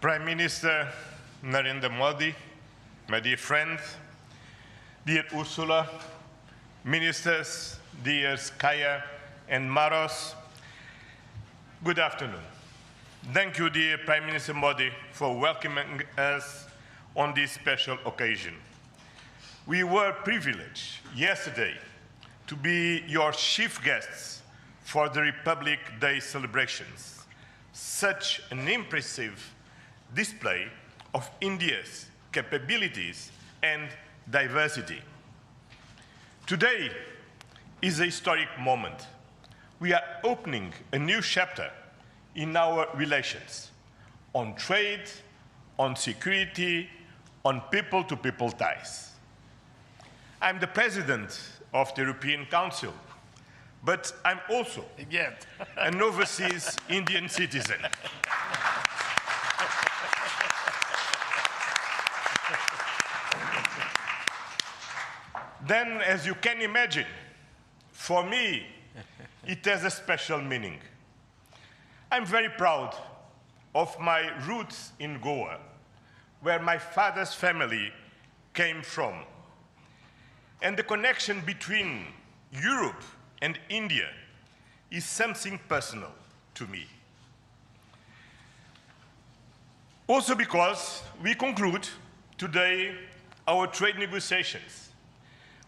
Prime Minister Narendra Modi, my dear friend, dear Ursula, ministers, dear Kaya and Maros, good afternoon. Thank you, dear Prime Minister Modi, for welcoming us on this special occasion. We were privileged yesterday to be your chief guests for the Republic Day celebrations. Such an impressive display of India's capabilities and diversity. Today is a historic moment. We are opening a new chapter in our relations on trade, on security, on people-to-people ties. I'm the President of the European Council, but I'm also an overseas Indian citizen. Then, as you can imagine, for me, it has a special meaning. I'm very proud of my roots in Goa, where my father's family came from. And the connection between Europe and India is something personal to me. Also because we conclude today our trade negotiations.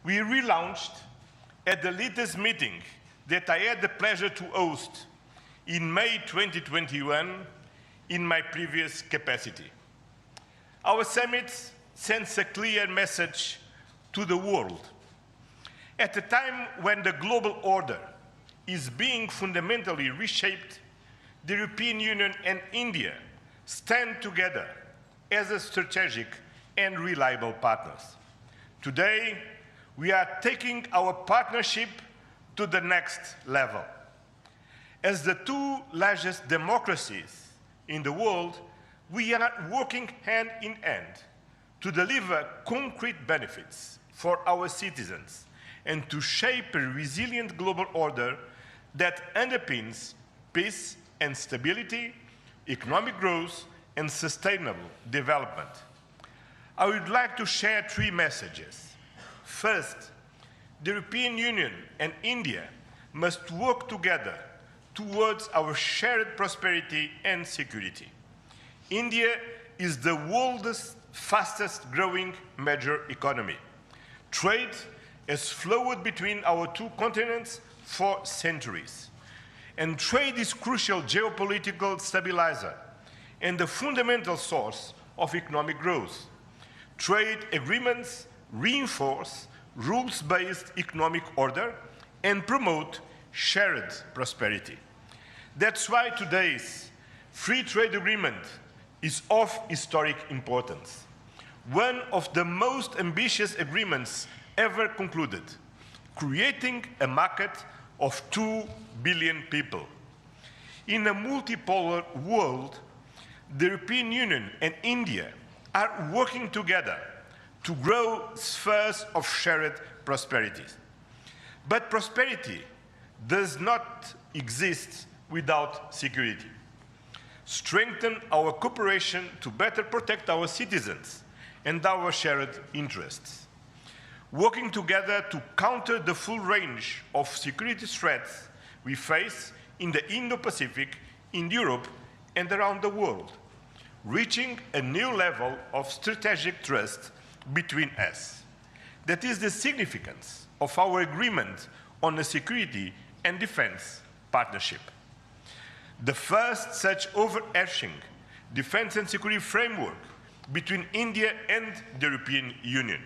We relaunched at the latest meeting that I had the pleasure to host in May 2021 in my previous capacity. Our summit sends a clear message to the world. At a time when the global order is being fundamentally reshaped, the European Union and India stand together as a strategic and reliable partners. Today, we are taking our partnership to the next level. As the two largest democracies in the world, we are working hand in hand to deliver concrete benefits for our citizens and to shape a resilient global order that underpins peace and stability, economic growth, and sustainable development. I would like to share three messages. First, the European Union and India must work together towards our shared prosperity and security. India is the world's fastest growing major economy. Trade has flowed between our two continents for centuries. And trade is crucial geopolitical stabilizer and the fundamental source of economic growth. Trade agreements reinforce rules-based economic order and promote shared prosperity. That's why today's free trade agreement is of historic importance, one of the most ambitious agreements ever concluded, creating a market of 2 billion people. In a multipolar world, the European Union and India are working together to grow spheres of shared prosperity. But prosperity does not exist without security. Strengthen our cooperation to better protect our citizens and our shared interests. Working together to counter the full range of security threats we face in the Indo-Pacific, in Europe, and around the world, reaching a new level of strategic trust between us. That is the significance of our agreement on a security and defense partnership. The first such overarching defense and security framework between India and the European Union,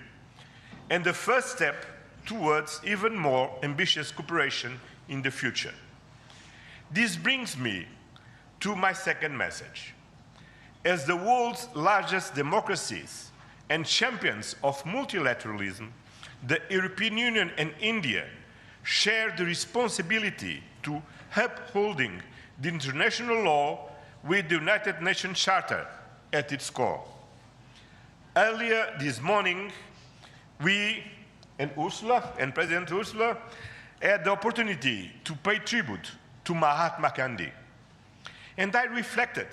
and the first step towards even more ambitious cooperation in the future. This brings me to my second message. As the world's largest democracies and champions of multilateralism, the European Union and India share the responsibility to upholding the international law with the United Nations Charter at its core. Earlier this morning, we and Ursula and President Ursula had the opportunity to pay tribute to Mahatma Gandhi. And I reflected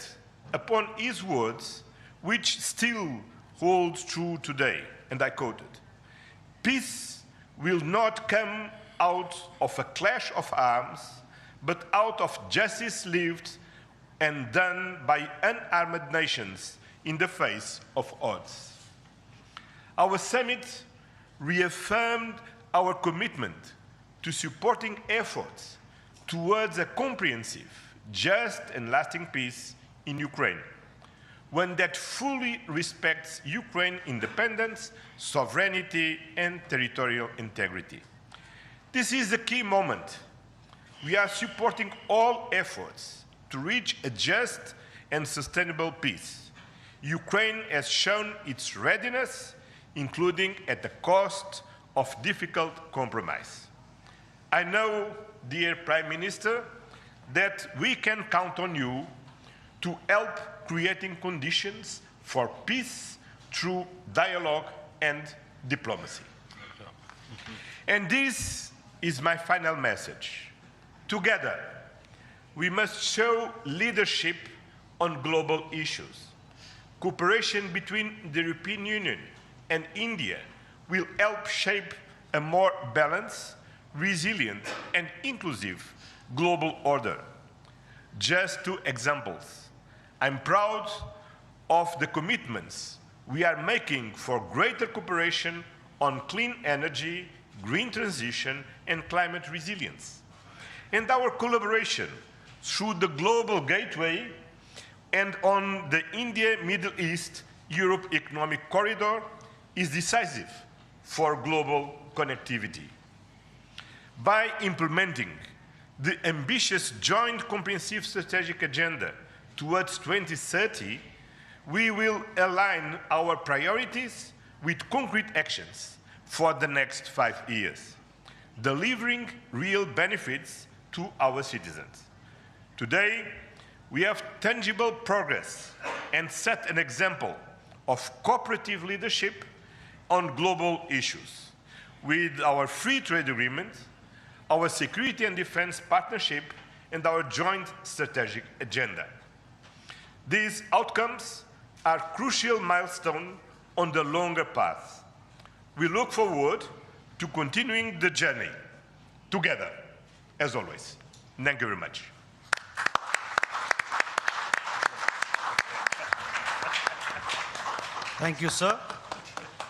upon his words, which still holds true today, and I quoted, "Peace will not come out of a clash of arms, but out of justice lived and done by unarmed nations in the face of odds." Our summit reaffirmed our commitment to supporting efforts towards a comprehensive, just and lasting peace in Ukraine, one that fully respects Ukraine's independence, sovereignty, and territorial integrity. This is a key moment. We are supporting all efforts to reach a just and sustainable peace. Ukraine has shown its readiness, including at the cost of difficult compromise. I know, dear Prime Minister, that we can count on you to help creating conditions for peace through dialogue and diplomacy. And this is my final message. Together, we must show leadership on global issues. Cooperation between the European Union and India will help shape a more balanced, resilient, and inclusive global order. Just two examples. I'm proud of the commitments we are making for greater cooperation on clean energy, green transition, and climate resilience. And our collaboration through the Global Gateway and on the India-Middle East-Europe Economic Corridor is decisive for global connectivity. By implementing the ambitious joint comprehensive strategic agenda towards 2030, we will align our priorities with concrete actions for the next 5 years, delivering real benefits to our citizens. Today, we have tangible progress and set an example of cooperative leadership on global issues with our free trade agreement, our security and defense partnership, and our joint strategic agenda. These outcomes are crucial milestones on the longer path. We look forward to continuing the journey together, as always. Thank you very much. Thank you, sir.